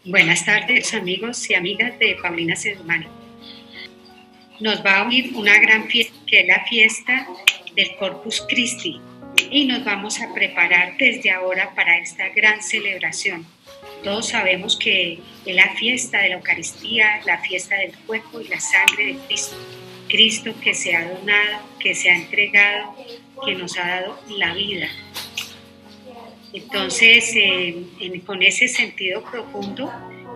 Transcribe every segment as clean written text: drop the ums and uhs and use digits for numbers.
Buenas tardes, amigos y amigas de Paulina Sedumano. Nos va a unir una gran fiesta, que es la fiesta del Corpus Christi, y nos vamos a preparar desde ahora para esta gran celebración. Todos sabemos que es la fiesta de la Eucaristía, la fiesta del cuerpo y la sangre de Cristo. Cristo que se ha donado, que se ha entregado, que nos ha dado la vida. Entonces, con ese sentido profundo,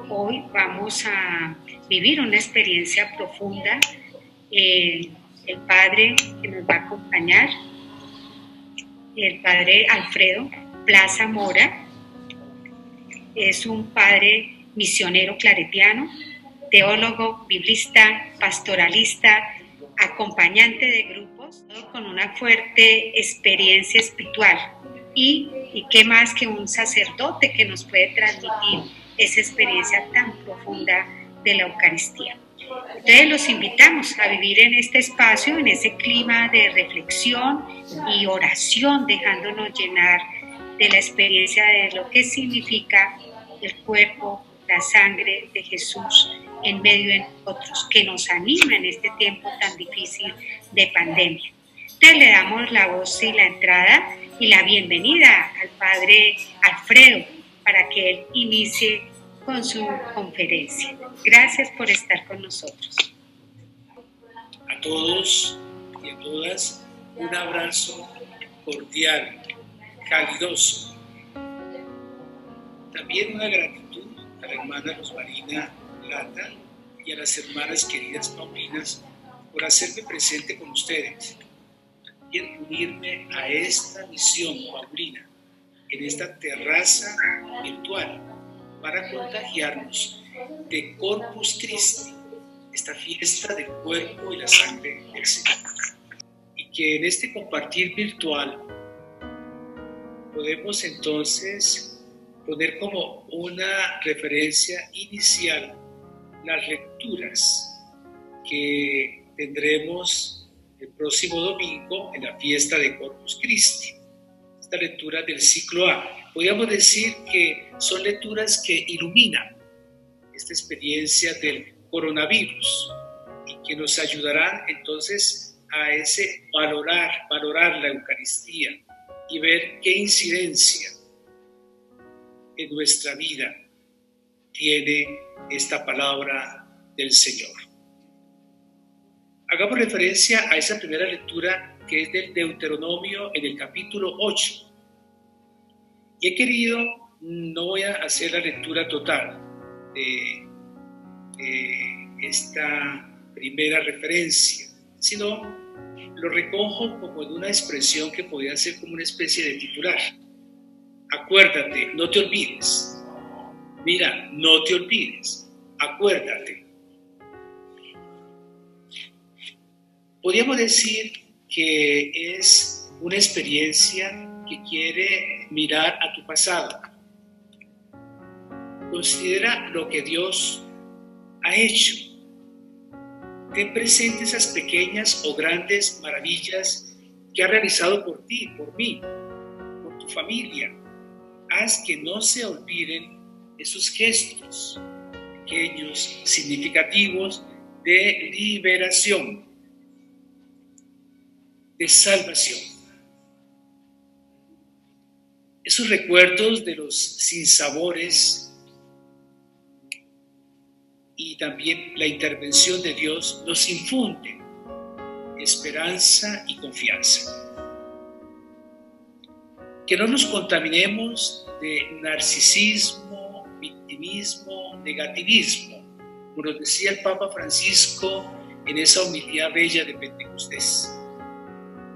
hoy vamos a vivir una experiencia profunda. El Padre que nos va a acompañar, el Padre Alfredo Plaza Mora, es un padre misionero claretiano, teólogo, biblista, pastoralista, acompañante de grupos, con una fuerte experiencia espiritual. Y qué más que un sacerdote que nos puede transmitir esa experiencia tan profunda de la Eucaristía. Entonces los invitamos a vivir en este espacio, en ese clima de reflexión y oración, dejándonos llenar de la experiencia de lo que significa el cuerpo, la sangre de Jesús en medio de nosotros, que nos anima en este tiempo tan difícil de pandemia. Entonces le damos la voz y la entrada y la bienvenida al Padre Alfredo para que él inicie con su conferencia. Gracias por estar con nosotros. A todos y a todas, un abrazo cordial, calidoso. También una gratitud a la hermana Rosmarina Lata y a las hermanas queridas Paulinas por hacerme presente con ustedes. También unirme a esta misión paulina en esta terraza virtual para contagiarnos de Corpus Christi, esta fiesta del cuerpo y la sangre del Señor. Y que en este compartir virtual podemos entonces poner como una referencia inicial las lecturas que tendremos el próximo domingo en la fiesta de Corpus Christi. Esta lectura del ciclo A. Podríamos decir que son lecturas que iluminan esta experiencia del coronavirus y que nos ayudarán entonces a ese valorar la Eucaristía y ver qué incidencia en nuestra vida tiene esta palabra del Señor. Hagamos referencia a esa primera lectura que es del Deuteronomio en el capítulo 8. Y he querido, no voy a hacer la lectura total de esta primera referencia, sino lo recojo como en una expresión que podría ser como una especie de titular. Acuérdate, no te olvides. Mira, no te olvides. Acuérdate. Podríamos decir que es una experiencia que quiere mirar a tu pasado. Considera lo que Dios ha hecho. Ten presente esas pequeñas o grandes maravillas que ha realizado por ti, por mí, por tu familia. Haz que no se olviden esos gestos pequeños, significativos de liberación, de salvación. Esos recuerdos de los sinsabores y también la intervención de Dios nos infunden esperanza y confianza. Que no nos contaminemos de narcisismo, victimismo, negativismo, como nos decía el Papa Francisco en esa homilía bella de Pentecostés.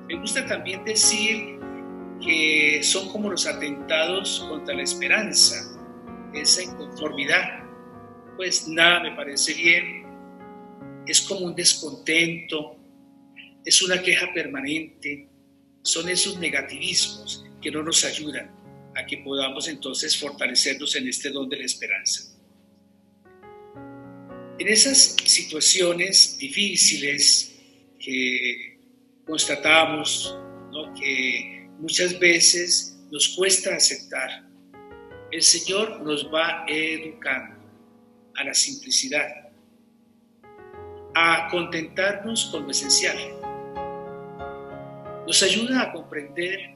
Me gusta también decir que son como los atentados contra la esperanza, esa inconformidad. Pues nada me parece bien, es como un descontento, es una queja permanente, son esos negativismos que no nos ayudan a que podamos entonces fortalecernos en este don de la esperanza. En esas situaciones difíciles que constatamos, ¿no?, que muchas veces nos cuesta aceptar, el Señor nos va educando. a la simplicidad, a contentarnos con lo esencial. Nos ayuda a comprender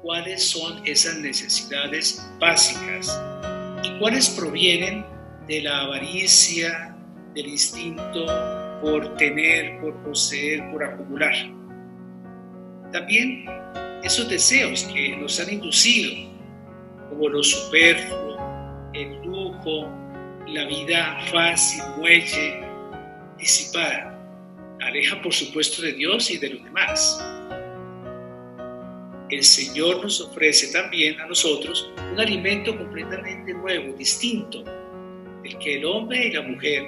cuáles son esas necesidades básicas y cuáles provienen de la avaricia, del instinto por tener, por poseer, por acumular. También esos deseos que nos han inducido, como lo superfluo, el lujo, la vida fácil, muelle, disipada, alejan por supuesto de Dios y de los demás. El Señor nos ofrece también a nosotros un alimento completamente nuevo, distinto, del que el hombre y la mujer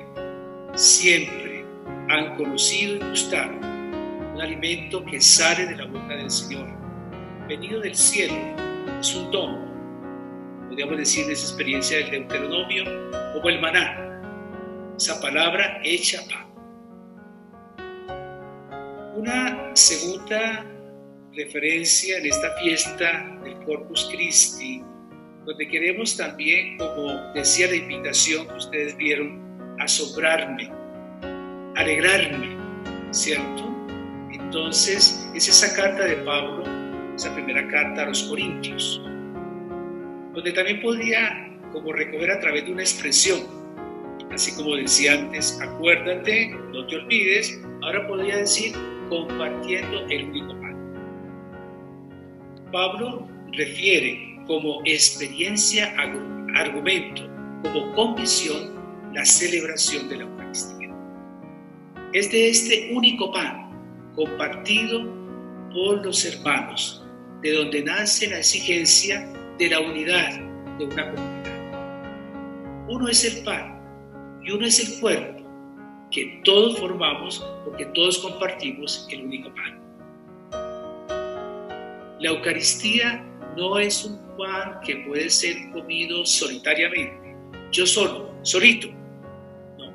siempre han conocido y gustado. Un alimento que sale de la boca del Señor, venido del cielo, es un don. Podríamos decir de esa experiencia del Deuteronomio como el maná, esa palabra hecha pan. Una segunda referencia en esta fiesta del Corpus Christi, donde queremos también, como decía la invitación que ustedes vieron, asombrarme, alegrarme, ¿cierto? Entonces, es esa carta de Pablo, esa primera carta a los Corintios, donde también podía como recoger a través de una expresión, así como decía antes, acuérdate, no te olvides, ahora podría decir compartiendo el único pan. Pablo refiere como experiencia, argumento, como convicción, la celebración de la Eucaristía. Es de este único pan compartido por los hermanos, de donde nace la exigencia de la unidad de una comunidad. Uno es el pan y uno es el cuerpo, que todos formamos porque todos compartimos el único pan. La Eucaristía no es un pan que puede ser comido solitariamente, yo solo, solito. No.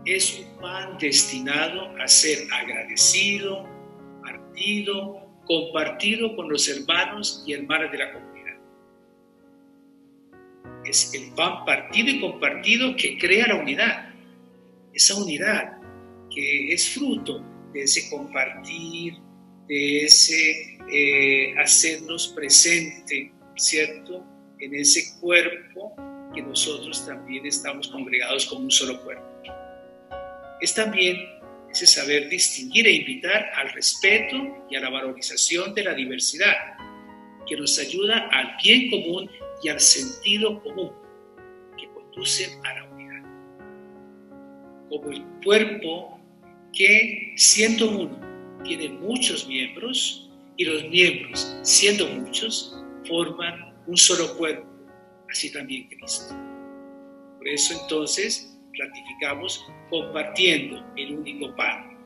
Es un pan destinado a ser agradecido, partido, compartido con los hermanos y hermanas de la comunidad. Es el pan partido y compartido que crea la unidad. Esa unidad que es fruto de ese compartir, de ese hacernos presente, ¿cierto? En ese cuerpo que nosotros también estamos congregados como un solo cuerpo. Es también ese saber distinguir e invitar al respeto y a la valorización de la diversidad, que nos ayuda al bien común y al sentido común, que conducen a la unidad. Como el cuerpo que, siendo uno, tiene muchos miembros, y los miembros, siendo muchos, forman un solo cuerpo, así también Cristo. Por eso entonces ratificamos compartiendo el único pan.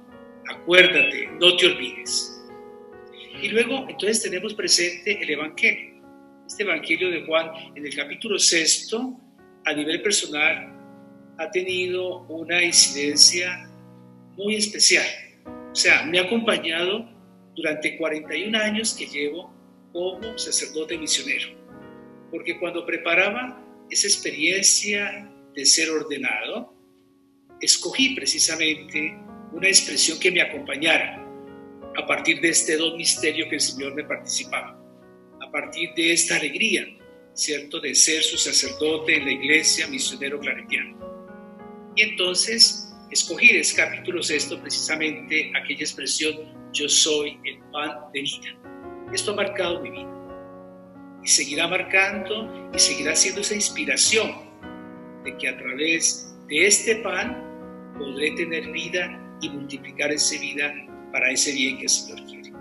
Acuérdate, no te olvides. Y luego entonces tenemos presente el Evangelio. Este Evangelio de Juan en el capítulo 6, a nivel personal, ha tenido una incidencia muy especial. O sea, me ha acompañado durante 41 años que llevo como sacerdote misionero. Porque cuando preparaba esa experiencia de ser ordenado, escogí precisamente una expresión que me acompañara a partir de este don misterio que el Señor me participaba, a partir de esta alegría, ¿cierto?, de ser su sacerdote en la iglesia, misionero claretiano. Y entonces escogí en ese capítulo 6 precisamente aquella expresión, yo soy el pan de vida. Esto ha marcado mi vida y seguirá marcando y seguirá siendo esa inspiración de que a través de este pan podré tener vida y multiplicar esa vida para ese bien que el Señor quiere.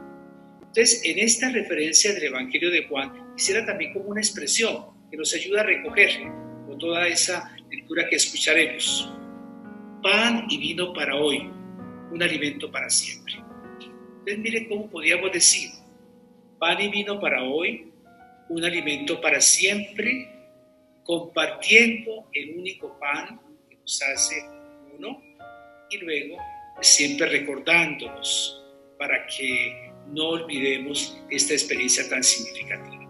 Entonces, en esta referencia del Evangelio de Juan, quisiera también como una expresión que nos ayuda a recoger con toda esa lectura que escucharemos. Pan y vino para hoy, un alimento para siempre. Entonces, miren cómo podríamos decir, pan y vino para hoy, un alimento para siempre, compartiendo el único pan que nos hace uno, y luego siempre recordándonos para que no olvidemos esta experiencia tan significativa.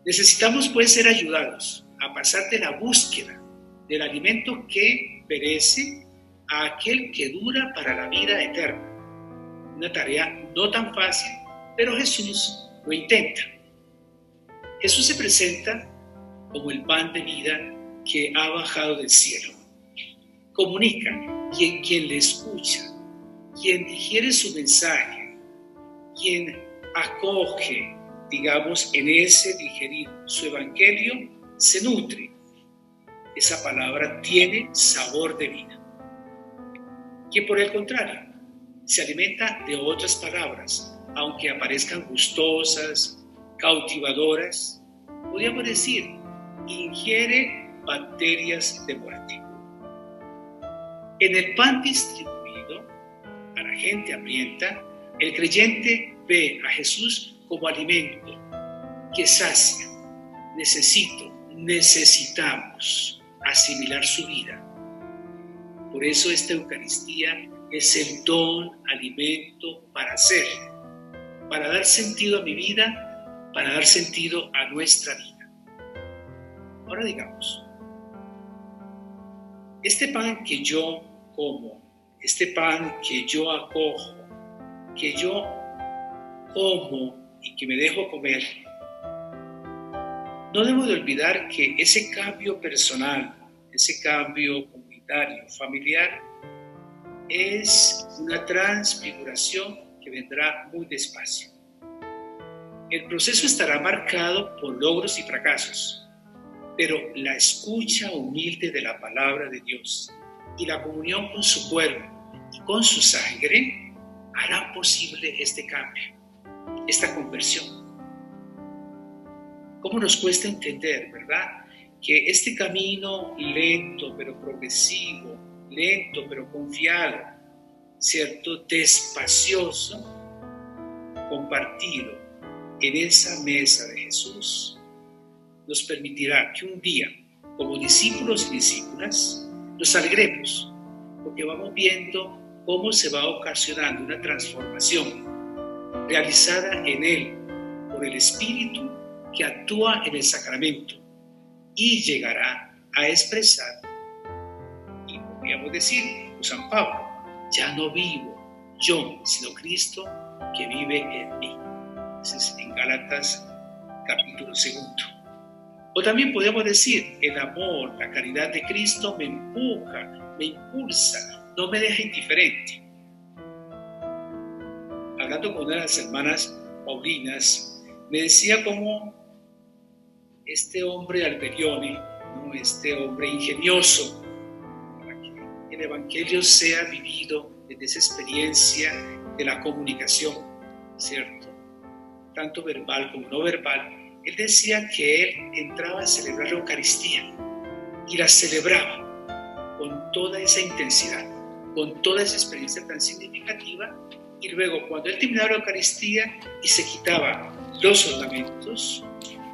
Necesitamos pues ser ayudados a pasar de la búsqueda del alimento que perece a aquel que dura para la vida eterna. Una tarea no tan fácil, pero Jesús lo intenta. Jesús se presenta como el pan de vida que ha bajado del cielo. Comunica quien le escucha, quien digiere su mensaje, quien acoge, digamos, en ese digerir su evangelio, se nutre. Esa palabra tiene sabor de vida. Que por el contrario, se alimenta de otras palabras, aunque aparezcan gustosas, cautivadoras, podríamos decir, ingiere bacterias de muerte. En el pan distribuido a la gente hambrienta, el creyente ve a Jesús como alimento que sacia. Necesitamos asimilar su vida. Por eso esta Eucaristía es el don, alimento para ser, para dar sentido a mi vida, para dar sentido a nuestra vida. Ahora digamos, este pan que yo como, este pan que yo acojo, que yo como y que me dejo comer, no debo de olvidar que ese cambio personal, ese cambio comunitario, familiar, es una transfiguración que vendrá muy despacio. El proceso estará marcado por logros y fracasos, pero la escucha humilde de la palabra de Dios y la comunión con su cuerpo y con su sangre hará posible este cambio, esta conversión. ¿Cómo nos cuesta entender, verdad? Que este camino lento pero progresivo, lento pero confiado, ¿cierto? Despacioso, compartido en esa mesa de Jesús, nos permitirá que un día, como discípulos y discípulas, nos alegremos, porque vamos viendo cómo se va ocasionando una transformación realizada en Él por el Espíritu que actúa en el sacramento y llegará a expresar, y podríamos decir, como San Pablo, ya no vivo yo, sino Cristo que vive en mí. Eso es en Gálatas capítulo 2. O también podemos decir, el amor, la caridad de Cristo me empuja, me impulsa, no me deja indiferente. Hablando con una de las hermanas paulinas, me decía cómo este hombre Alberione, ¿no? Este hombre ingenioso, para que el Evangelio sea vivido desde esa experiencia de la comunicación, ¿cierto? Tanto verbal como no verbal. Él decía que él entraba a celebrar la Eucaristía y la celebraba con toda esa intensidad, con toda esa experiencia tan significativa, y luego cuando él terminaba la Eucaristía y se quitaba los ornamentos,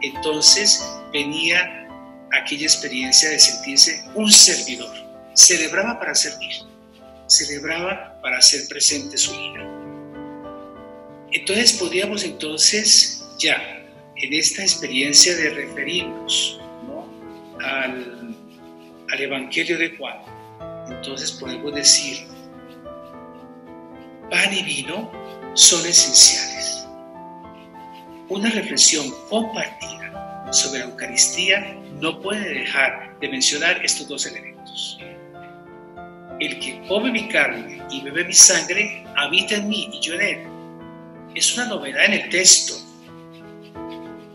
entonces venía aquella experiencia de sentirse un servidor. Celebraba para servir, celebraba para hacer presente su vida. Entonces podríamos ya en esta experiencia de referirnos, ¿no? al Evangelio de Juan, entonces podemos decir, pan y vino son esenciales. Una reflexión compartida sobre la Eucaristía no puede dejar de mencionar estos dos elementos. El que come mi carne y bebe mi sangre habita en mí y yo en él. Es una novedad en el texto.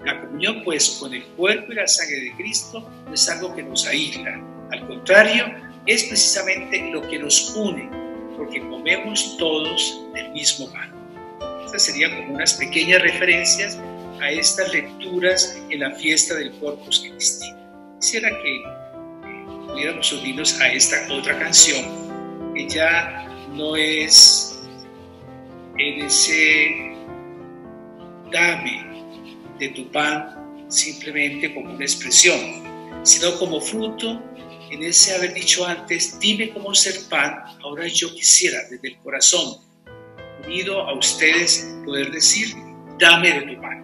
La comunión, pues, con el cuerpo y la sangre de Cristo no es algo que nos aísla. Al contrario, es precisamente lo que nos une, porque comemos todos del mismo pan. Estas serían como unas pequeñas referencias a estas lecturas en la fiesta del Corpus Christi. Quisiera que pudiéramos unirnos a esta otra canción, que ya no es en ese dame de tu pan simplemente como una expresión, sino como fruto en ese haber dicho antes, dime cómo ser pan, ahora yo quisiera desde el corazón, unido a ustedes, poder decir, dame de tu pan.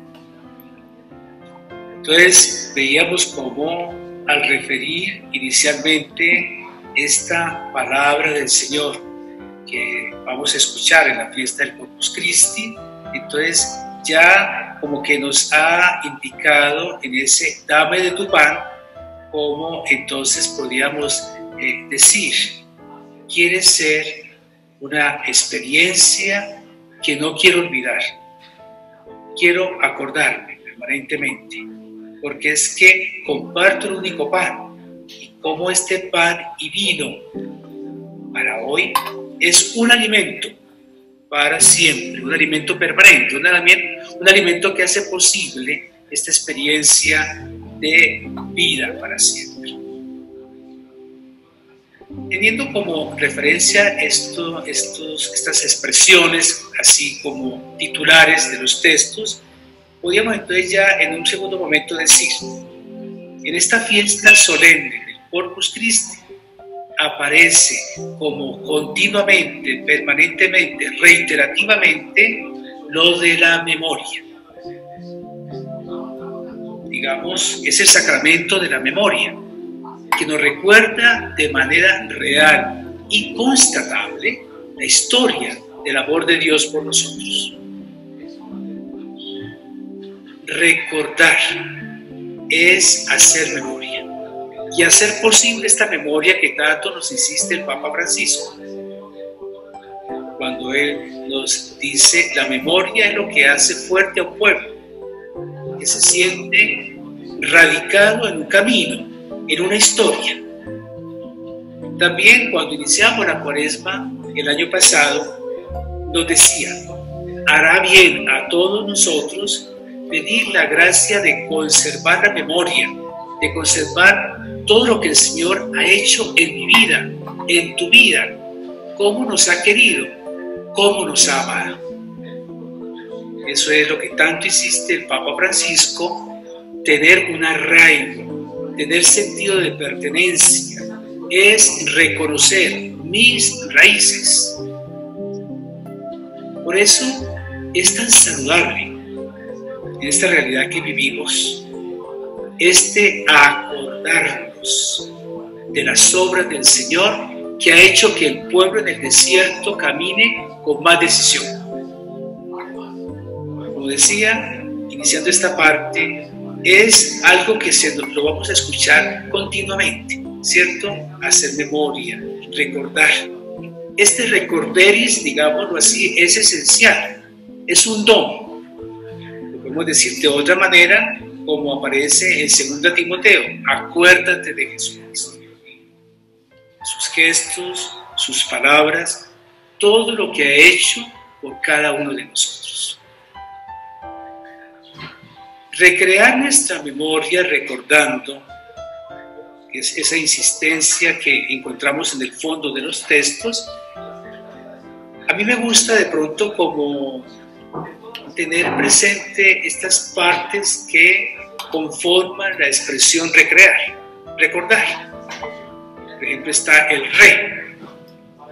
Entonces veíamos cómo al referir inicialmente esta palabra del Señor que vamos a escuchar en la fiesta del Corpus Christi, entonces ya como que nos ha indicado en ese dame de tu pan, como entonces podríamos decir, quiere ser una experiencia que no quiero olvidar, quiero acordarme permanentemente, porque es que comparto el único pan, y como este pan y vino para hoy es un alimento para siempre, un alimento permanente, un alimento que hace posible esta experiencia de vida para siempre. Teniendo como referencia estas expresiones, así como titulares de los textos, podríamos entonces ya en un segundo momento decir, en esta fiesta solemne del Corpus Christi aparece como continuamente, permanentemente, reiterativamente, lo de la memoria. Digamos, es el sacramento de la memoria, que nos recuerda de manera real y constatable la historia del amor de Dios por nosotros. Recordar es hacer memoria y hacer posible esta memoria que tanto nos insiste el Papa Francisco, cuando él nos dice: la memoria es lo que hace fuerte a un pueblo, que se siente radicado en un camino, en una historia. También cuando iniciamos la Cuaresma el año pasado, nos decía: hará bien a todos nosotros pedir la gracia de conservar la memoria, de conservar todo lo que el Señor ha hecho en mi vida, en tu vida, cómo nos ha querido, cómo nos ha amado. Eso es lo que tanto insiste el Papa Francisco, tener un arraigo, tener sentido de pertenencia, es reconocer mis raíces. Por eso es tan saludable en esta realidad que vivimos, acordarnos de las obras del Señor que ha hecho que el pueblo en el desierto camine con más decisión. Como decía, iniciando esta parte, es algo que lo vamos a escuchar continuamente, ¿cierto? Hacer memoria, recordar. Este recorderis, digámoslo así, es esencial, es un don. Lo podemos decir de otra manera, como aparece en 2 Timoteo: acuérdate de Jesucristo. Sus gestos, sus palabras, todo lo que ha hecho por cada uno de nosotros. Recrear nuestra memoria recordando, que es esa insistencia que encontramos en el fondo de los textos. A mí me gusta de pronto como tener presente estas partes que conforman la expresión recrear, recordar. Por ejemplo, está el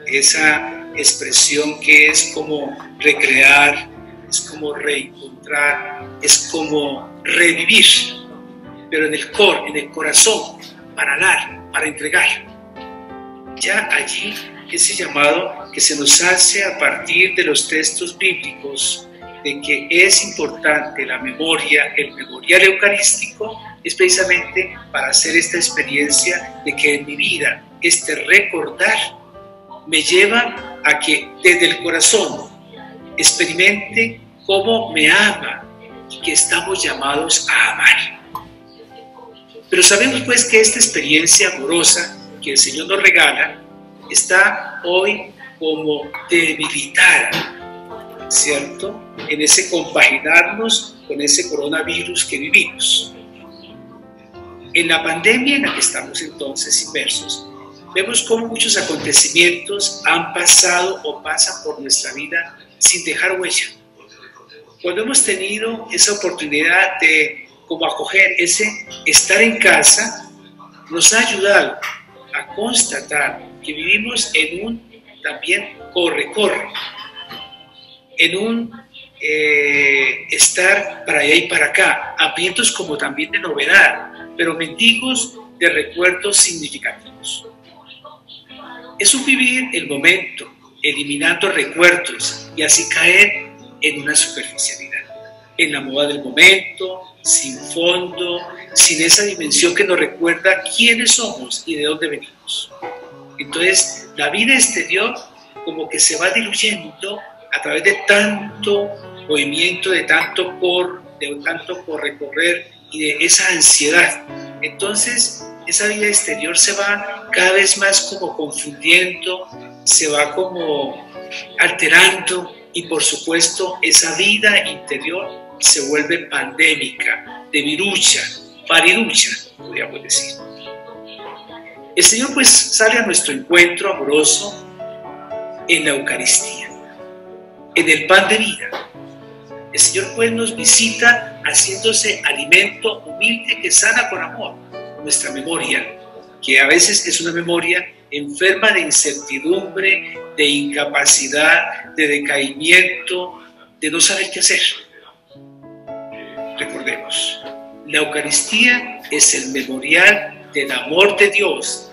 esa expresión que es como recrear, es como reencontrar, es como revivir, pero en el corazón, para dar, para entregar. Ya allí ese llamado que se nos hace a partir de los textos bíblicos de que es importante la memoria, el memorial eucarístico, es precisamente para hacer esta experiencia de que en mi vida este recordar me lleva a que desde el corazón experimente cómo me ama y que estamos llamados a amar. Pero sabemos pues que esta experiencia amorosa que el Señor nos regala está hoy como debilitada, ¿cierto? En ese compaginarnos con ese coronavirus que vivimos. En la pandemia en la que estamos entonces inmersos, vemos cómo muchos acontecimientos han pasado o pasan por nuestra vida sin dejar huella. Cuando hemos tenido esa oportunidad de como acoger ese estar en casa, nos ha ayudado a constatar que vivimos en un también corre-corre, en un estar para allá y para acá, hambrientos como también de novedad, pero mendigos de recuerdos significativos. Es un vivir el momento, eliminando recuerdos y así caer en una superficialidad, en la moda del momento, sin fondo, sin esa dimensión que nos recuerda quiénes somos y de dónde venimos. Entonces, la vida exterior como que se va diluyendo a través de tanto movimiento, de tanto por recorrer y de esa ansiedad. Entonces, esa vida exterior se va cada vez más como confundiendo, se va como alterando y por supuesto esa vida interior se vuelve pandémica, de virucha, pariducha, podríamos decir. El Señor pues sale a nuestro encuentro amoroso en la Eucaristía, en el pan de vida. El Señor pues nos visita haciéndose alimento humilde que sana con amor nuestra memoria, que a veces es una memoria enferma de incertidumbre, de incapacidad, de decaimiento, de no saber qué hacer. Recordemos, la Eucaristía es el memorial del amor de Dios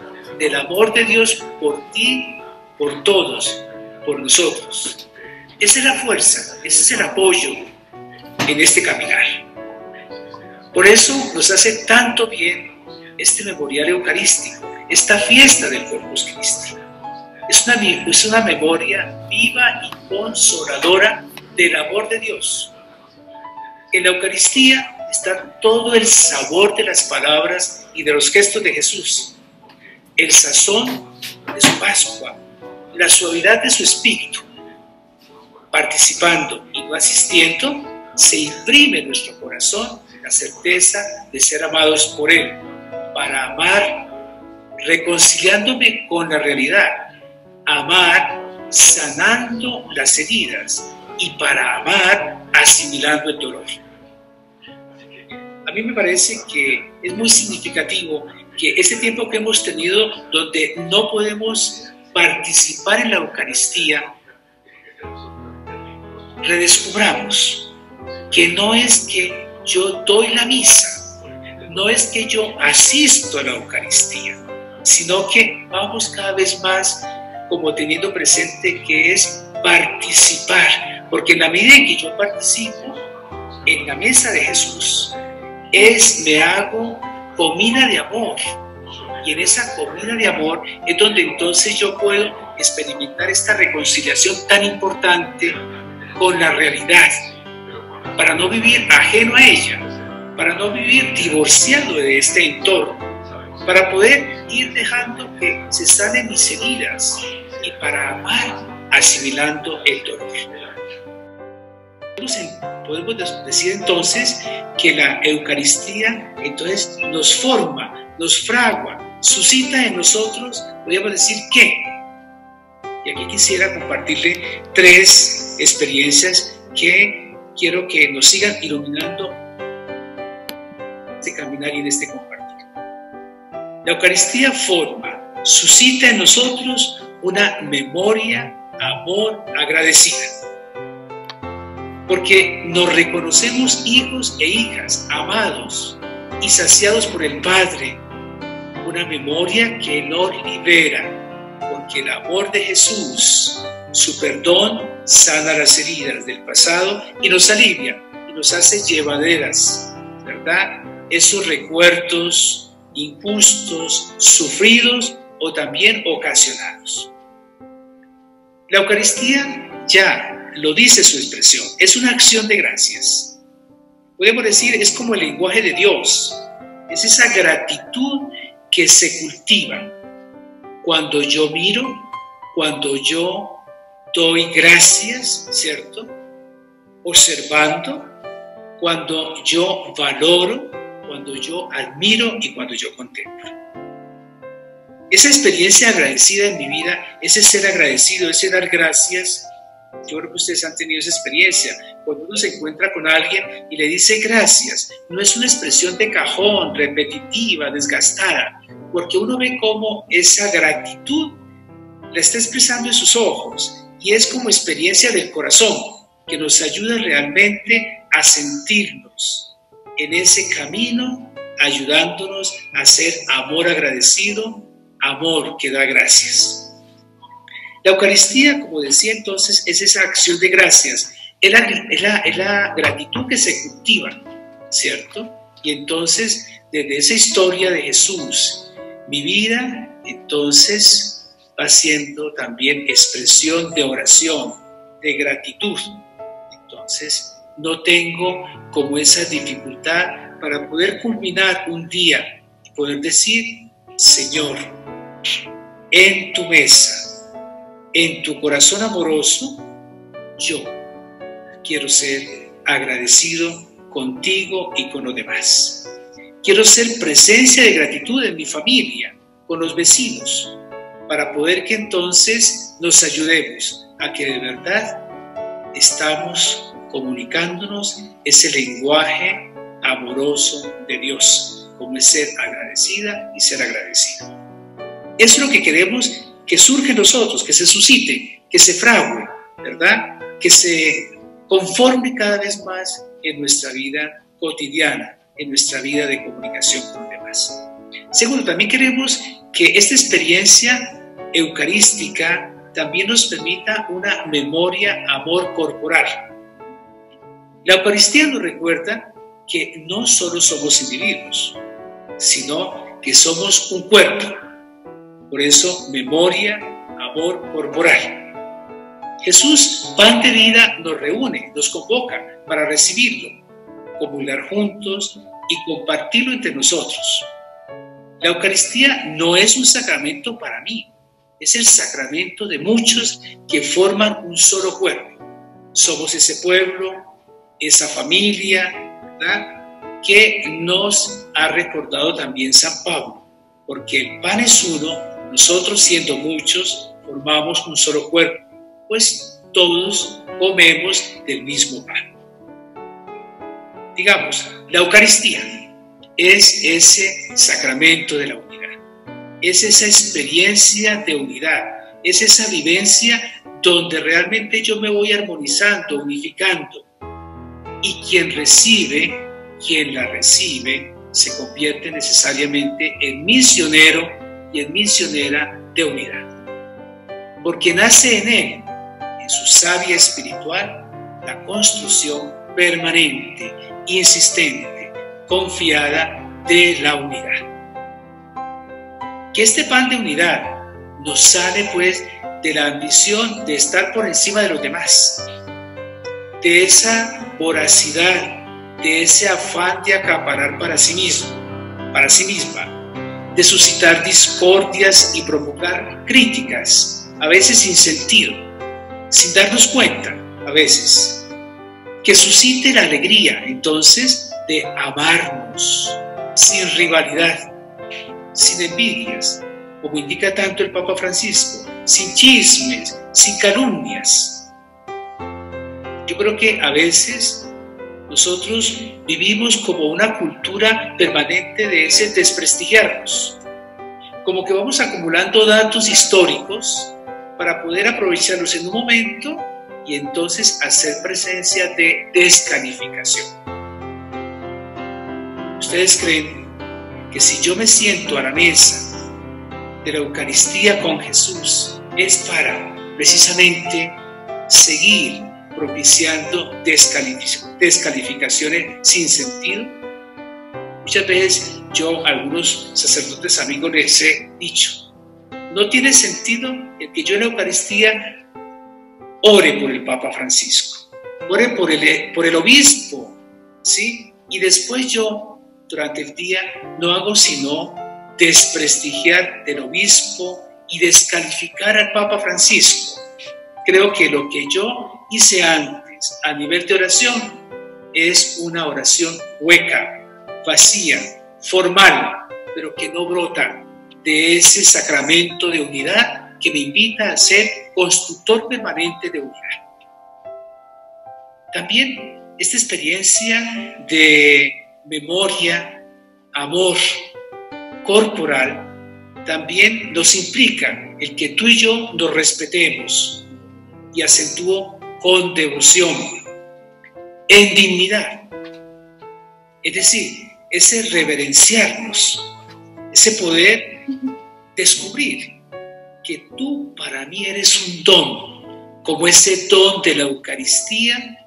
por ti, por todos, por nosotros. Esa es la fuerza, ese es el apoyo en este caminar. Por eso nos hace tanto bien este memorial eucarístico, esta fiesta del Corpus Christi. Es una memoria viva y consoladora del amor de Dios. En la Eucaristía está todo el sabor de las palabras y de los gestos de Jesús, el sazón de su Pascua, la suavidad de su espíritu. Participando y no asistiendo, se imprime en nuestro corazón la certeza de ser amados por Él, para amar reconciliándome con la realidad, amar sanando las heridas y para amar asimilando el dolor. A mí me parece que es muy significativo que este tiempo que hemos tenido donde no podemos participar en la Eucaristía, redescubramos que no es que yo doy la misa, no es que yo asisto a la Eucaristía, sino que vamos cada vez más como teniendo presente que es participar, porque en la medida en que yo participo en la mesa de Jesús, me hago comida de amor, y en esa comida de amor es donde entonces yo puedo experimentar esta reconciliación tan importante con la realidad, para no vivir ajeno a ella, para no vivir divorciado de este entorno, para poder ir dejando que se sanen mis heridas y para amar asimilando el dolor. Podemos decir entonces que la Eucaristía entonces nos forma, nos fragua, suscita en nosotros, podríamos decir ¿qué? Y aquí quisiera compartirle 3 experiencias que quiero que nos sigan iluminando en este caminar y en este compartir. La Eucaristía forma, suscita en nosotros una memoria, amor, agradecida. Porque nos reconocemos hijos e hijas, amados y saciados por el Padre. Una memoria que nos libera, porque el amor de Jesús, su perdón, sana las heridas del pasado y nos alivia y nos hace llevaderas, ¿verdad? Esos recuerdos injustos, sufridos o también ocasionados. La Eucaristía ya lo dice su expresión, es una acción de gracias. Podemos decir, es como el lenguaje de Dios, es esa gratitud que se cultiva cuando yo miro, cuando yo doy gracias, ¿cierto? Observando, cuando yo valoro, cuando yo admiro y cuando yo contemplo. Esa experiencia agradecida en mi vida, ese ser agradecido, ese dar gracias, yo creo que ustedes han tenido esa experiencia. Cuando uno se encuentra con alguien y le dice gracias, no es una expresión de cajón, repetitiva, desgastada, porque uno ve cómo esa gratitud la está expresando en sus ojos y es como experiencia del corazón que nos ayuda realmente a sentirnos en ese camino ayudándonos a ser amor agradecido, amor que da gracias. La Eucaristía, como decía entonces, es esa acción de gracias, es la gratitud que se cultiva, ¿cierto? Y entonces, desde esa historia de Jesús, mi vida, entonces, va siendo también expresión de oración, de gratitud. Entonces, no tengo como esa dificultad para poder culminar un día y poder decir, Señor, en tu mesa, en tu corazón amoroso, yo quiero ser agradecido contigo y con los demás. Quiero ser presencia de gratitud en mi familia, con los vecinos, para poder que entonces nos ayudemos a que de verdad estamos comunicándonos ese lenguaje amoroso de Dios, como es ser agradecida y ser agradecido. Eso es lo que queremos que surja en nosotros, que se suscite, que se frague, ¿verdad? Que se conforme cada vez más en nuestra vida cotidiana, en nuestra vida de comunicación con los demás. Segundo, también queremos que esta experiencia eucarística también nos permita una memoria, amor corporal. La Eucaristía nos recuerda que no solo somos individuos, sino que somos un cuerpo. Por eso, memoria, amor corporal. Jesús, pan de vida, nos reúne, nos convoca para recibirlo, comulgar juntos y compartirlo entre nosotros. La Eucaristía no es un sacramento para mí, es el sacramento de muchos que forman un solo cuerpo. Somos ese pueblo, esa familia, ¿verdad?, que nos ha recordado también San Pablo, porque el pan es uno. Nosotros, siendo muchos, formamos un solo cuerpo, pues todos comemos del mismo pan. Digamos, la Eucaristía es ese sacramento de la unidad, es esa experiencia de unidad, es esa vivencia donde realmente yo me voy armonizando, unificando, y quien la recibe, se convierte necesariamente en misionero y en misionera de unidad. Porque nace en él, en su savia espiritual, la construcción permanente, insistente, confiada de la unidad. Que este pan de unidad nos sale pues de la ambición de estar por encima de los demás, de esa voracidad, de ese afán de acaparar para sí mismo, para sí misma, de suscitar discordias y provocar críticas, a veces sin sentido, sin darnos cuenta, a veces, que suscite la alegría, entonces, de amarnos, sin rivalidad, sin envidias, como indica tanto el Papa Francisco, sin chismes, sin calumnias. Yo creo que a veces nosotros vivimos como una cultura permanente de ese desprestigiarnos, como que vamos acumulando datos históricos para poder aprovecharlos en un momento y entonces hacer presencia de descalificación. ¿Ustedes creen que si yo me siento a la mesa de la Eucaristía con Jesús es para precisamente seguir propiciando descalificaciones sin sentido? Muchas veces yo a algunos sacerdotes amigos les he dicho, no tiene sentido el que yo en la Eucaristía ore por el Papa Francisco, ore por el obispo, ¿sí? Y después yo durante el día no hago sino desprestigiar del obispo y descalificar al Papa Francisco. Creo que lo que yo hice antes a nivel de oración es una oración hueca, vacía, formal, pero que no brota de ese sacramento de unidad que me invita a ser constructor permanente de unidad. También esta experiencia de memoria, amor corporal, también nos implica el que tú y yo nos respetemos, y acentúo con devoción, en dignidad. Es decir, ese reverenciarnos, ese poder descubrir que tú para mí eres un don, como ese don de la Eucaristía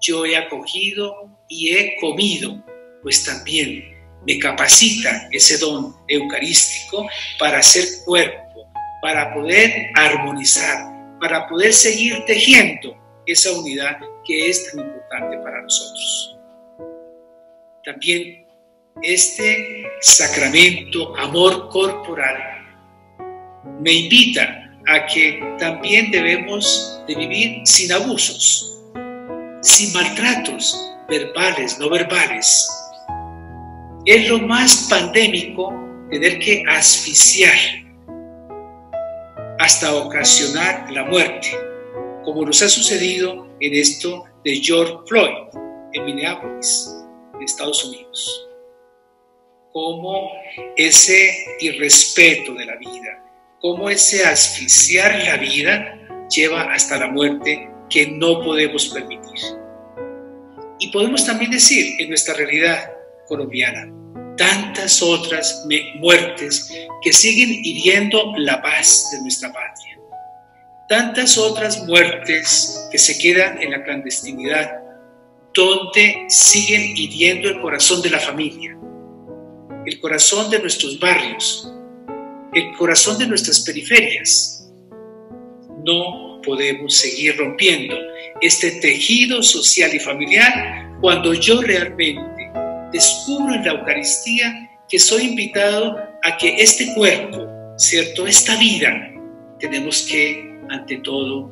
yo he acogido y he comido, pues también me capacita ese don eucarístico para hacer cuerpo, para poder armonizar, para poder seguir tejiendo esa unidad que es tan importante para nosotros. También este sacramento, amor corporal, me invita a que también debemos de vivir sin abusos, sin maltratos verbales, no verbales. Es lo más pandémico tener que asfixiar hasta ocasionar la muerte, como nos ha sucedido en esto de George Floyd en Minneapolis, en Estados Unidos. Como ese irrespeto de la vida, como ese asfixiar la vida lleva hasta la muerte que no podemos permitir. Y podemos también decir en nuestra realidad colombiana, tantas otras muertes que siguen hiriendo la paz de nuestra patria, tantas otras muertes que se quedan en la clandestinidad, donde siguen hiriendo el corazón de la familia, el corazón de nuestros barrios, el corazón de nuestras periferias. No podemos seguir rompiendo este tejido social y familiar cuando yo realmente descubro en la Eucaristía que soy invitado a que este cuerpo, ¿cierto? Esta vida, tenemos que, ante todo,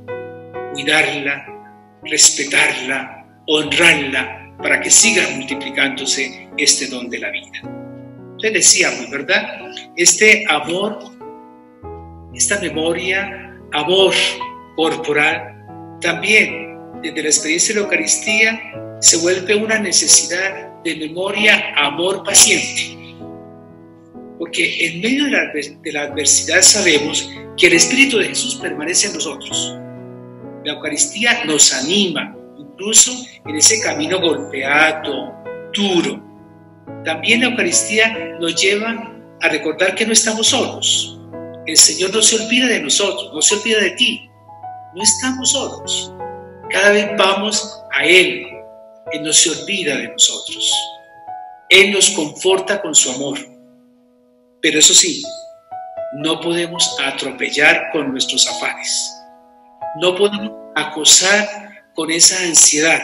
cuidarla, respetarla, honrarla, para que siga multiplicándose este don de la vida. Entonces decíamos, ¿verdad? Este amor, esta memoria, amor corporal, también desde la experiencia de la Eucaristía se vuelve una necesidad de memoria, amor paciente. Porque en medio de la adversidad sabemos que el Espíritu de Jesús permanece en nosotros. La Eucaristía nos anima, incluso en ese camino golpeado, duro. También la Eucaristía nos lleva a recordar que no estamos solos. El Señor no se olvida de nosotros, no se olvida de ti. No estamos solos. Cada vez vamos a Él. Él no se olvida de nosotros. Él nos conforta con su amor. Pero eso sí, no podemos atropellar con nuestros afanes. No podemos acosar con esa ansiedad.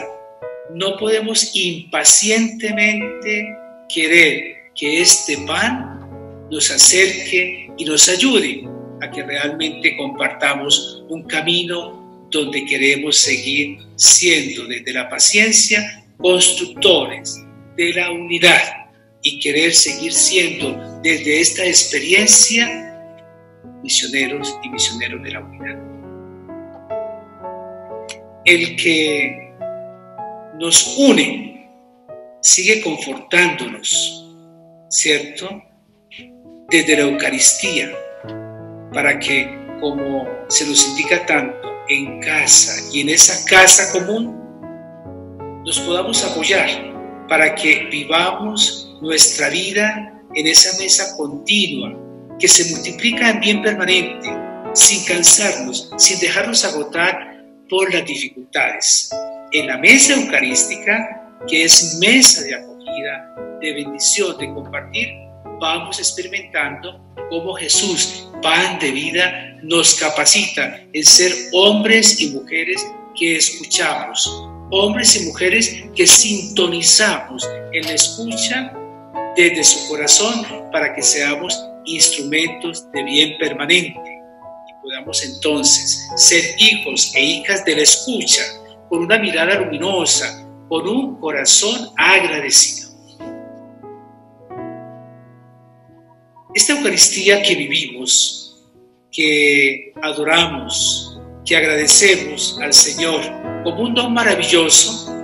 No podemos impacientemente querer que este pan nos acerque y nos ayude a que realmente compartamos un camino donde queremos seguir siendo desde la paciencia constructores de la unidad y querer seguir siendo desde esta experiencia misioneros y misioneros de la unidad. El que nos une sigue confortándonos, ¿cierto? Desde la Eucaristía, para que, como se nos indica tanto, en casa y en esa casa común, nos podamos apoyar para que vivamos nuestra vida en esa mesa continua que se multiplica en bien permanente, sin cansarnos, sin dejarnos agotar por las dificultades. En la mesa eucarística, que es mesa de acogida, de bendición, de compartir, vamos experimentando cómo Jesús, pan de vida, nos capacita en ser hombres y mujeres que escuchamos, hombres y mujeres que sintonizamos en la escucha desde su corazón para que seamos instrumentos de bien permanente y podamos entonces ser hijos e hijas de la escucha con una mirada luminosa, con un corazón agradecido. Esta Eucaristía que vivimos, que adoramos, que agradecemos al Señor como un don maravilloso,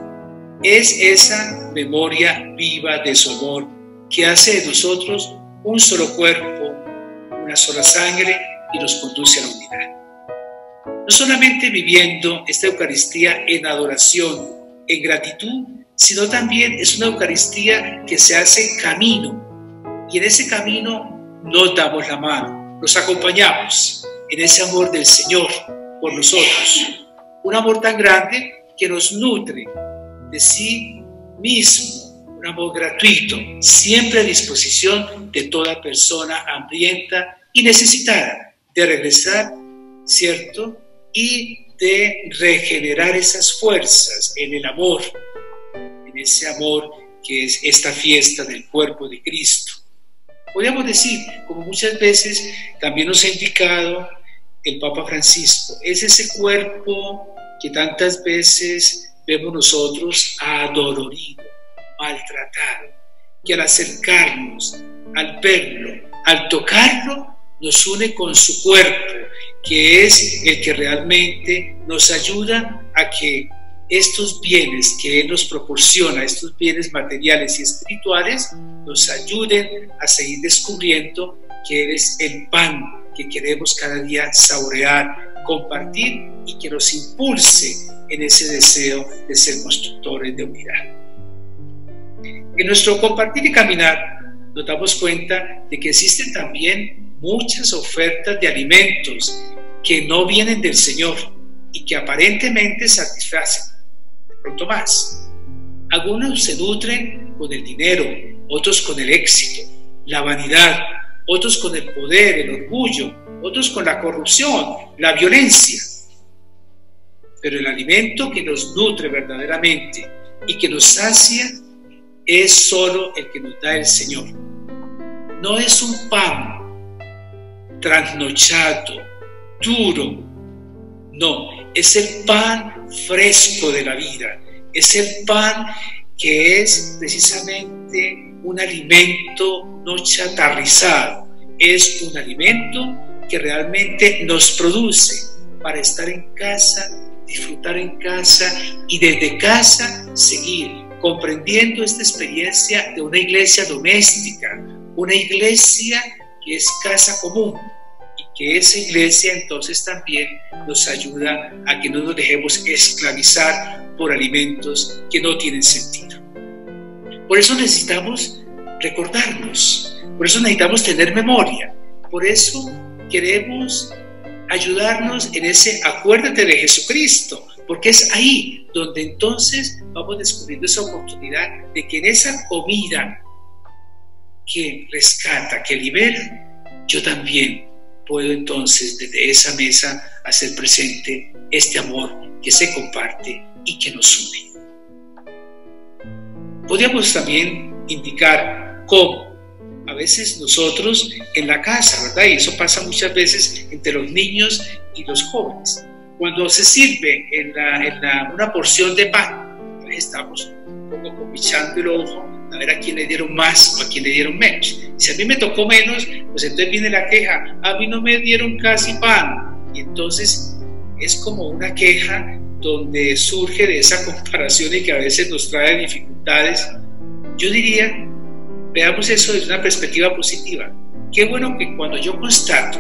es esa memoria viva de su amor que hace de nosotros un solo cuerpo, una sola sangre y nos conduce a la unidad. No solamente viviendo esta Eucaristía en adoración, en gratitud, sino también es una Eucaristía que se hace camino, y en ese camino nos damos la mano, nos acompañamos en ese amor del Señor por nosotros, un amor tan grande que nos nutre de sí mismo, un amor gratuito, siempre a disposición de toda persona hambrienta y necesitada de regresar, ¿cierto? Y de regenerar esas fuerzas en el amor, en ese amor que es esta fiesta del cuerpo de Cristo. Podríamos decir, como muchas veces también nos ha indicado el Papa Francisco, es ese cuerpo que tantas veces vemos nosotros adolorido, maltratado, que al acercarnos, al verlo, al tocarlo, nos une con su cuerpo, que es el que realmente nos ayuda a que estos bienes que Él nos proporciona, estos bienes materiales y espirituales, nos ayuden a seguir descubriendo que Él es el pan que queremos cada día saborear, compartir y que nos impulse en ese deseo de ser constructores de unidad. En nuestro compartir y caminar nos damos cuenta de que existen también muchas ofertas de alimentos que no vienen del Señor y que aparentemente satisfacen, de pronto más. Algunos se nutren con el dinero, otros con el éxito, la vanidad, otros con el poder, el orgullo, otros con la corrupción, la violencia. Pero el alimento que nos nutre verdaderamente y que nos sacia es solo el que nos da el Señor. No es un pan trasnochado, duro, no, es el pan fresco de la vida, es el pan que es precisamente un alimento no chatarrizado, es un alimento que realmente nos produce para estar en casa, disfrutar en casa y desde casa seguir comprendiendo esta experiencia de una iglesia doméstica, una iglesia que es casa común y que esa iglesia entonces también nos ayuda a que no nos dejemos esclavizar por alimentos que no tienen sentido. Por eso necesitamos recordarnos, por eso necesitamos tener memoria, por eso queremos ayudarnos en ese acuérdate de Jesucristo, porque es ahí donde entonces vamos descubriendo esa oportunidad de que en esa comida que rescata, que libera, yo también puedo entonces desde esa mesa hacer presente este amor que se comparte y que nos une. Podríamos también indicar cómo a veces nosotros en la casa, ¿verdad? Y eso pasa muchas veces entre los niños y los jóvenes. Cuando se sirve una porción de pan, estamos un poco comichando el ojo a ver a quién le dieron más o a quién le dieron menos. Si a mí me tocó menos, pues entonces viene la queja, a mí no me dieron casi pan. Y entonces es como una queja donde surge de esa comparación y que a veces nos trae dificultades. Yo diría, veamos eso desde una perspectiva positiva. Qué bueno que cuando yo constato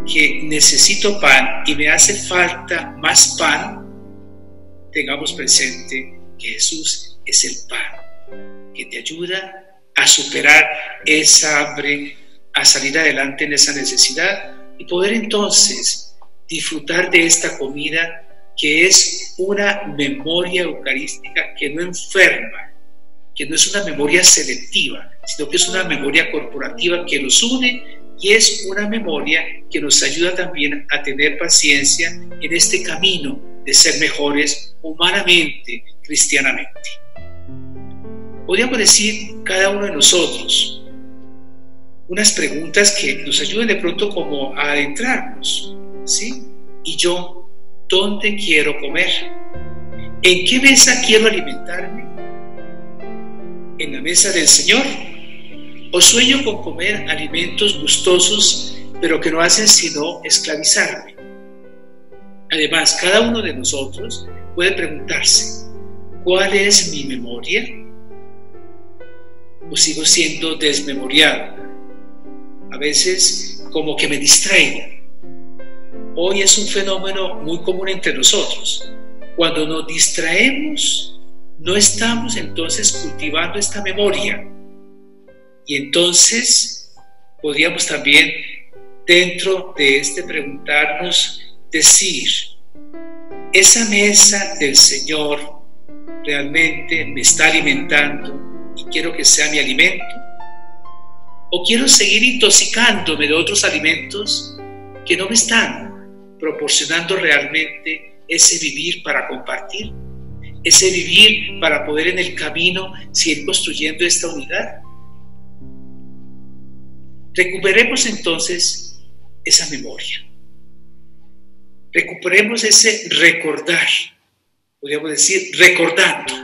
que necesito pan y me hace falta más pan, tengamos presente que Jesús es el pan que te ayuda a superar esa hambre, a salir adelante en esa necesidad y poder entonces disfrutar de esta comida que es una memoria eucarística que no enferma, que no es una memoria selectiva, sino que es una memoria corporativa que nos une y es una memoria que nos ayuda también a tener paciencia en este camino de ser mejores humanamente, cristianamente. Podríamos decir cada uno de nosotros unas preguntas que nos ayuden de pronto como a adentrarnos, ¿sí? Y yo, ¿dónde quiero comer? ¿En qué mesa quiero alimentarme? ¿En la mesa del Señor? ¿O sueño con comer alimentos gustosos pero que no hacen sino esclavizarme? Además, cada uno de nosotros puede preguntarse, ¿cuál es mi memoria? ¿O sigo siendo desmemoriado? A veces como que me distraigo. Hoy es un fenómeno muy común entre nosotros. Cuando nos distraemos, no estamos entonces cultivando esta memoria. Y entonces podríamos también, dentro de este preguntarnos, decir, ¿esa mesa del Señor realmente me está alimentando y quiero que sea mi alimento? ¿O quiero seguir intoxicándome de otros alimentos que no me están proporcionando realmente ese vivir para compartir? Ese vivir para poder en el camino seguir construyendo esta unidad. Recuperemos entonces esa memoria. Recuperemos ese recordar, podríamos decir recordando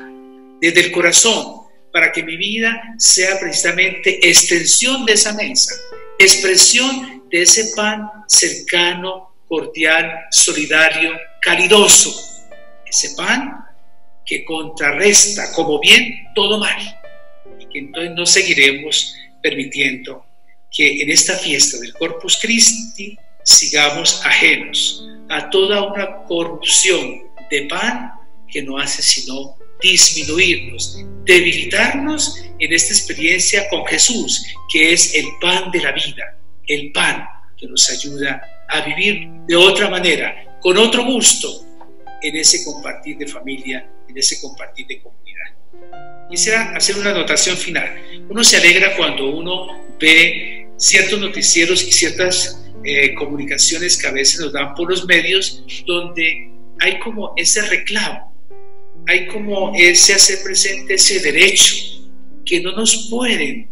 desde el corazón, para que mi vida sea precisamente extensión de esa mesa, expresión de ese pan cercano, cordial, solidario, calidoso. Ese pan que contrarresta como bien todo mal. Y que entonces no seguiremos permitiendo que en esta fiesta del Corpus Christi sigamos ajenos a toda una corrupción de pan que no hace sino disminuirnos, debilitarnos en esta experiencia con Jesús, que es el pan de la vida, el pan que nos ayuda a vivir de otra manera, con otro gusto, en ese compartir de familia, en ese compartir de comunidad. Quisiera hacer una anotación final. Uno se alegra cuando uno ve ciertos noticieros y ciertas comunicaciones que a veces nos dan por los medios, donde hay como ese reclamo, hay como ese hacer presente ese derecho que no nos pueden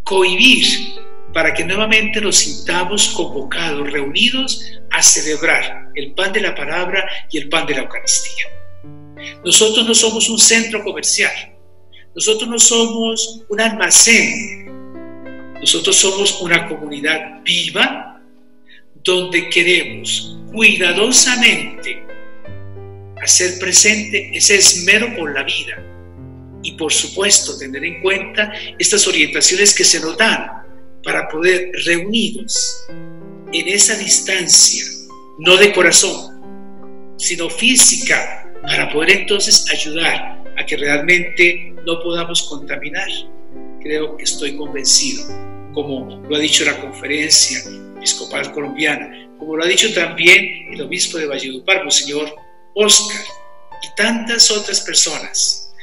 cohibir para que nuevamente nos sintamos convocados, reunidos a celebrar el pan de la palabra y el pan de la Eucaristía. Nosotros no somos un centro comercial, nosotros no somos un almacén, nosotros somos una comunidad viva donde queremos cuidadosamente hacer presente ese esmero por la vida y, por supuesto, tener en cuenta estas orientaciones que se nos dan para poder reunidos en esa distancia, no de corazón, sino física, para poder entonces ayudar a que realmente no podamos contaminar. Creo que estoy convencido, como lo ha dicho la Conferencia Episcopal Colombiana, como lo ha dicho también el obispo de Valledupar, Monseñor Oscar, y tantas otras personas,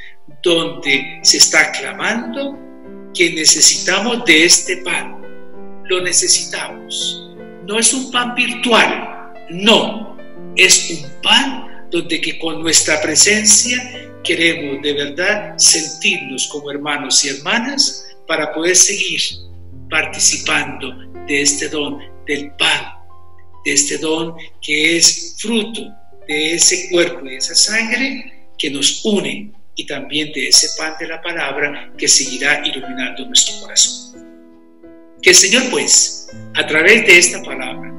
donde se está clamando que necesitamos de este pan. Lo necesitamos. No es un pan virtual, no, es un pan donde que con nuestra presencia queremos de verdad sentirnos como hermanos y hermanas para poder seguir participando de este don del pan, de este don que es fruto de ese cuerpo y de esa sangre que nos une, y también de ese pan de la palabra que seguirá iluminando nuestro corazón. Que el Señor, pues, a través de esta palabra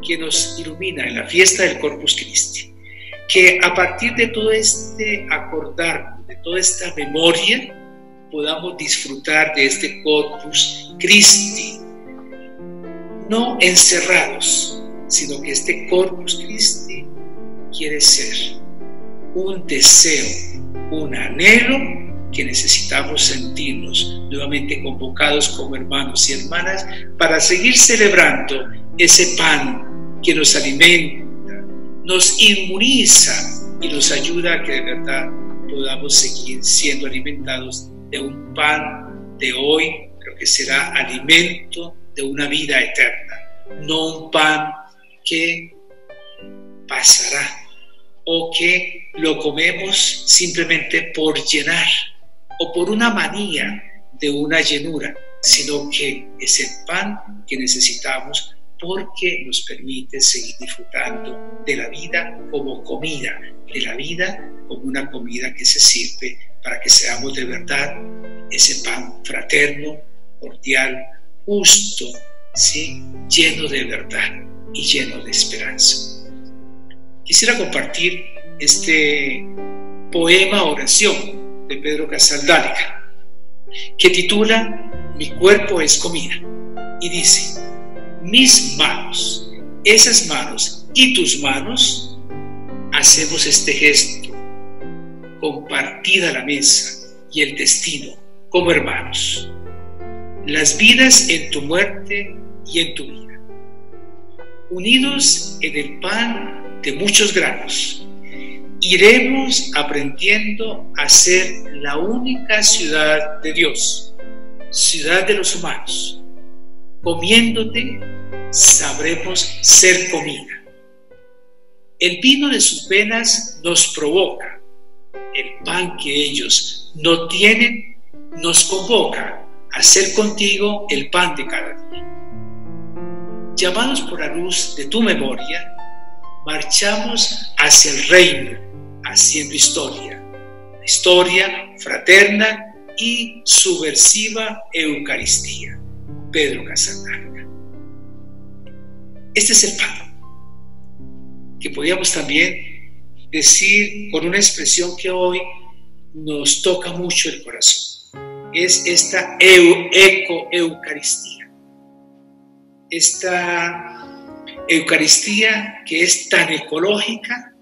que nos ilumina en la fiesta del Corpus Christi, que a partir de todo este acordarnos, de toda esta memoria, podamos disfrutar de este Corpus Christi, no encerrados, sino que este Corpus Christi quiere ser un deseo, un anhelo que necesitamos sentirnos nuevamente convocados como hermanos y hermanas para seguir celebrando ese pan que nos alimenta, nos inmuniza y nos ayuda a que de verdad podamos seguir siendo alimentados de un pan de hoy, pero que será alimento de una vida eterna, no un pan que pasará o que lo comemos simplemente por llenar o por una manía de una llenura, sino que es el pan que necesitamos porque nos permite seguir disfrutando de la vida como comida, de la vida como una comida que se sirve para que seamos de verdad ese pan fraterno, cordial, justo, ¿sí? Lleno de verdad y lleno de esperanza. Quisiera compartir este poema oración de Pedro Casaldáliga, que titula Mi cuerpo es comida, y dice: mis manos, esas manos y tus manos, hacemos este gesto compartida la mesa y el destino como hermanos. Las vidas en tu muerte y en tu vida. Unidos en el pan de muchos granos, iremos aprendiendo a ser la única ciudad de Dios, ciudad de los humanos. Comiéndote, sabremos ser comida. El vino de sus venas nos provoca. El pan que ellos no tienen nos convoca a ser contigo el pan de cada día. Llamados por la luz de tu memoria, marchamos hacia el reino, haciendo historia, la historia fraterna y subversiva Eucaristía. Pedro Casaldarga. Este es el pan, que podríamos también decir con una expresión que hoy nos toca mucho el corazón. Es esta Eucaristía. Esta Eucaristía que es tan ecológica,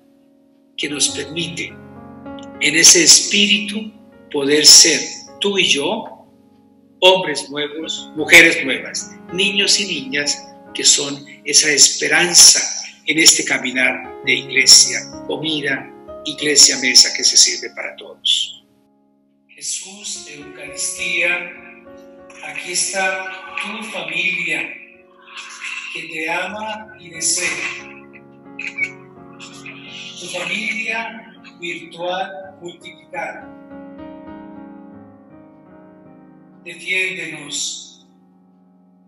que nos permite en ese espíritu poder ser tú y yo, hombres nuevos, mujeres nuevas, niños y niñas que son esa esperanza en este caminar de iglesia, comida, iglesia, mesa que se sirve para todos. Jesús, Eucaristía, aquí está tu familia que te ama y desea. Tu familia virtual multiplicada. Defiéndenos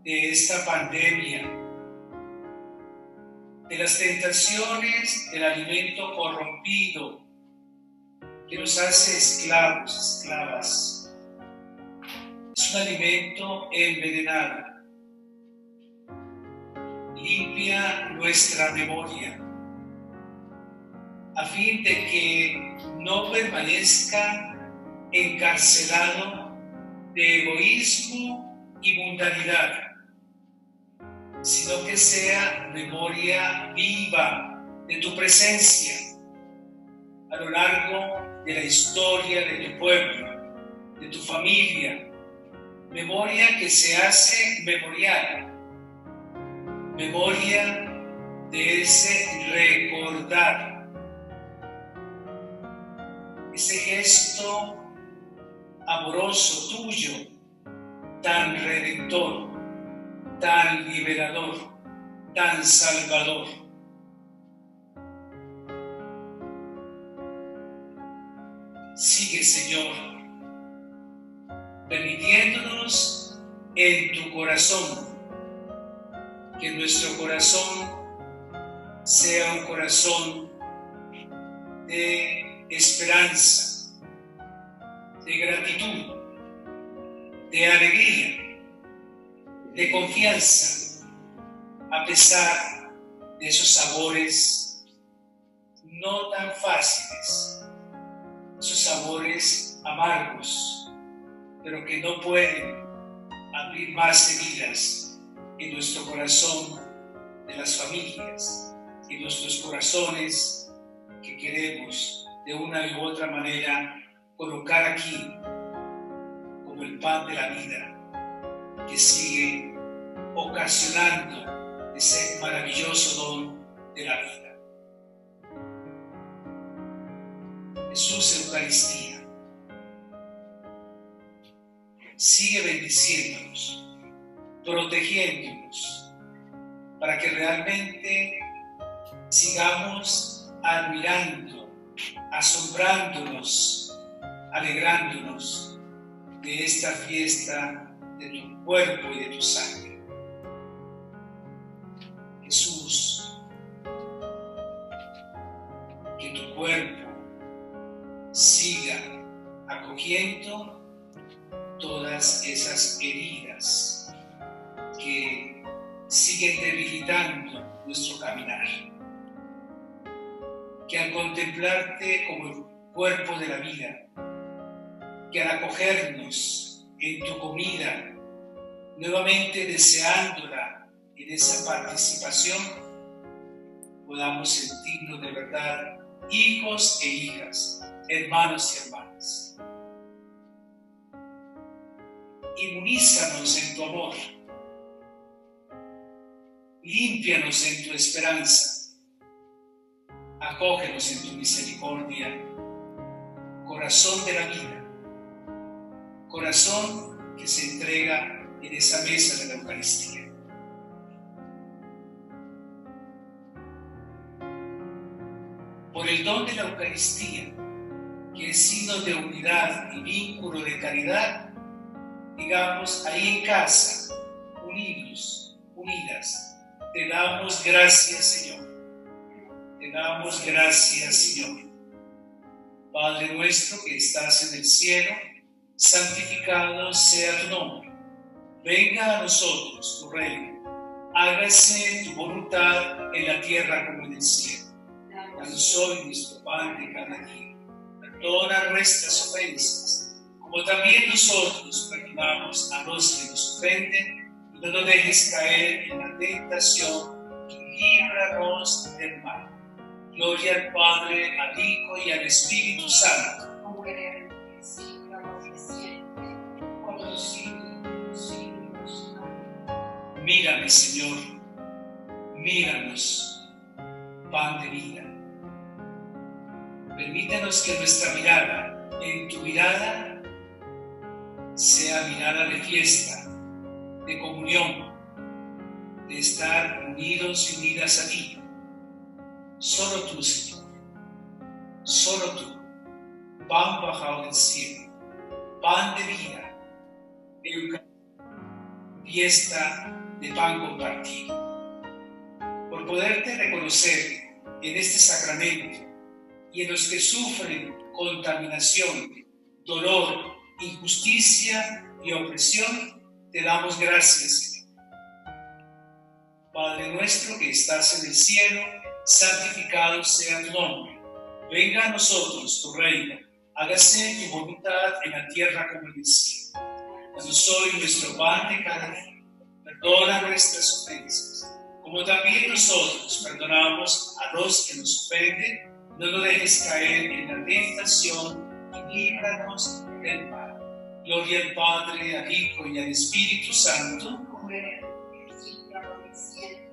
de esta pandemia, de las tentaciones del alimento corrompido que nos hace esclavos, esclavas. Es un alimento envenenado. Limpia nuestra memoria a fin de que no permanezca encarcelado de egoísmo y mundanidad, sino que sea memoria viva de tu presencia a lo largo de la historia de tu pueblo, de tu familia, memoria que se hace memorial, memoria de ese recordar, ese gesto amoroso tuyo, tan redentor, tan liberador, tan salvador. Sigue, Señor, permitiéndonos en tu corazón, que nuestro corazón sea un corazón de esperanza, de gratitud, de alegría, de confianza, a pesar de esos sabores no tan fáciles, esos sabores amargos, pero que no pueden abrir más heridas en nuestro corazón de las familias, en nuestros corazones que queremos de una u otra manera colocar aquí como el pan de la vida que sigue ocasionando ese maravilloso don de la vida. Jesús, Eucaristía, sigue bendiciéndonos, protegiéndonos, para que realmente sigamos admirando, asombrándonos, alegrándonos de esta fiesta de tu cuerpo y de tu sangre. Jesús, que tu cuerpo siga acogiendo todas esas heridas que siguen debilitando nuestro caminar. Que al contemplarte como el cuerpo de la vida, que al acogernos en tu comida, nuevamente deseándola en esa participación, podamos sentirnos de verdad hijos e hijas, hermanos y hermanas. Inmunízanos en tu amor. Límpianos en tu esperanza. Acógenos en tu misericordia. Corazón de la vida. Corazón que se entrega en esa mesa de la Eucaristía. Por el don de la Eucaristía, que es signo de unidad y vínculo de caridad, digamos ahí en casa, unidos, unidas, te damos gracias, Señor. Te damos gracias, Señor. Padre nuestro que estás en el cielo, santificado sea tu nombre. Venga a nosotros tu reino. Hágase tu voluntad en la tierra como en el cielo. Danos hoy nuestro pan de cada día. Perdona nuestras ofensas, como también nosotros perdonamos a los que nos ofenden, y no nos dejes caer en la tentación, y líbranos del mal. Gloria al Padre, al Hijo y al Espíritu Santo. Como era en el principio, ahora y siempre, por los siglos de los siglos. Amén. Mírame, Señor, míranos, pan de vida. Permítanos que nuestra mirada, en tu mirada, sea mirada de fiesta, de comunión, de estar unidos y unidas a ti. Solo tú, Señor, solo tú, pan bajado del cielo, pan de vida, fiesta de pan compartido. Por poderte reconocer en este sacramento y en los que sufren contaminación, dolor, injusticia y opresión, te damos gracias, Señor. Padre nuestro que estás en el cielo, santificado sea tu nombre. Venga a nosotros tu reino. Hágase tu voluntad en la tierra como en el cielo. Danos hoy nuestro pan de cada día. Perdona nuestras ofensas, como también nosotros perdonamos a los que nos ofenden. No nos dejes caer en la tentación y líbranos del mal. Gloria al Padre, al Hijo y al Espíritu Santo. Como era en el principio, ahora y siempre,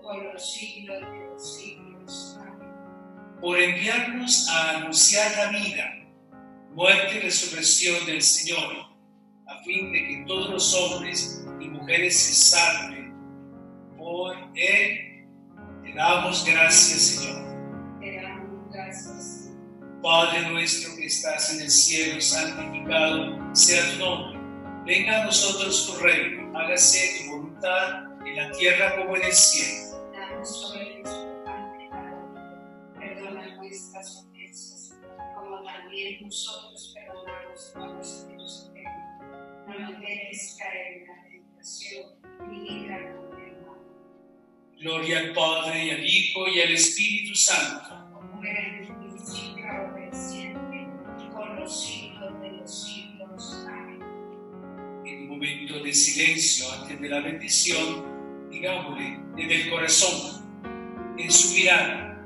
por los siglos de los siglos. Amén. Por enviarnos a anunciar la vida, muerte y resurrección del Señor, a fin de que todos los hombres y mujeres se salven. Por Él te damos gracias, Señor. Te damos gracias. Padre nuestro que estás en el cielo, santificado sea tu nombre. Venga a nosotros tu reino. Hágase tu voluntad en la tierra como en el cielo. Danos hoy nuestro pan de cada día. Perdona nuestras ofensas, como también nosotros perdonamos a los que nos ofenden. No nos dejes caer en la tentación, y líbranos del mal. Gloria al Padre, y al Hijo, y al Espíritu Santo. Como era en el principio, ahora y siempre, por los siglos de los siglos. Amén. En un momento de silencio antes de la bendición, digámosle desde el corazón, en su mirada,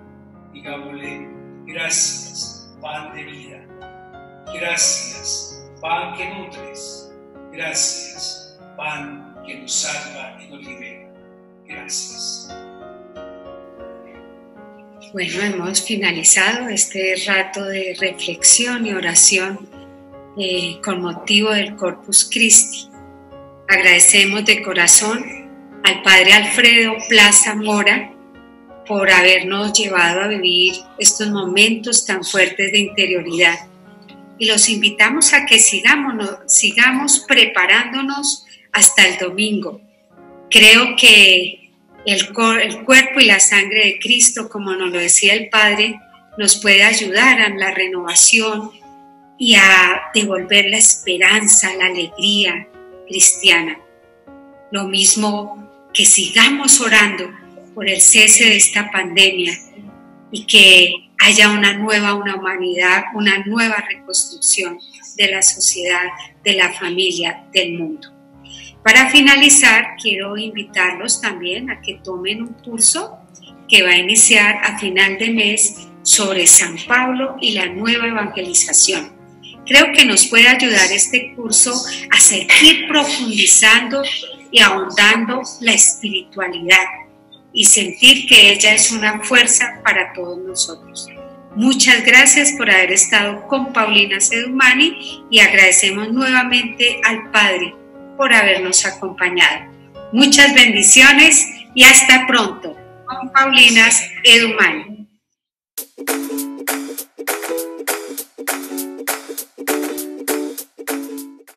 digámosle gracias, pan de vida. Gracias, pan que nutres. Gracias, pan que nos salva y nos libera. Gracias. Bueno, hemos finalizado este rato de reflexión y oración con motivo del Corpus Christi. Agradecemos de corazón al Padre Alfredo Plaza Mora por habernos llevado a vivir estos momentos tan fuertes de interioridad. Y los invitamos a que sigamos preparándonos hasta el domingo. Creo que el cuerpo y la sangre de Cristo, como nos lo decía el Padre, nos puede ayudar a la renovación y a devolver la esperanza, la alegría cristiana. Lo mismo que sigamos orando por el cese de esta pandemia y que haya una humanidad, una nueva reconstrucción de la sociedad, de la familia, del mundo. Para finalizar, quiero invitarlos también a que tomen un curso que va a iniciar a final de mes sobre San Pablo y la nueva evangelización. Creo que nos puede ayudar este curso a seguir profundizando y ahondando la espiritualidad y sentir que ella es una fuerza para todos nosotros. Muchas gracias por haber estado con Paulina Sedumani y agradecemos nuevamente al Padre por habernos acompañado. Muchas bendiciones y hasta pronto con Paulina Sedumani.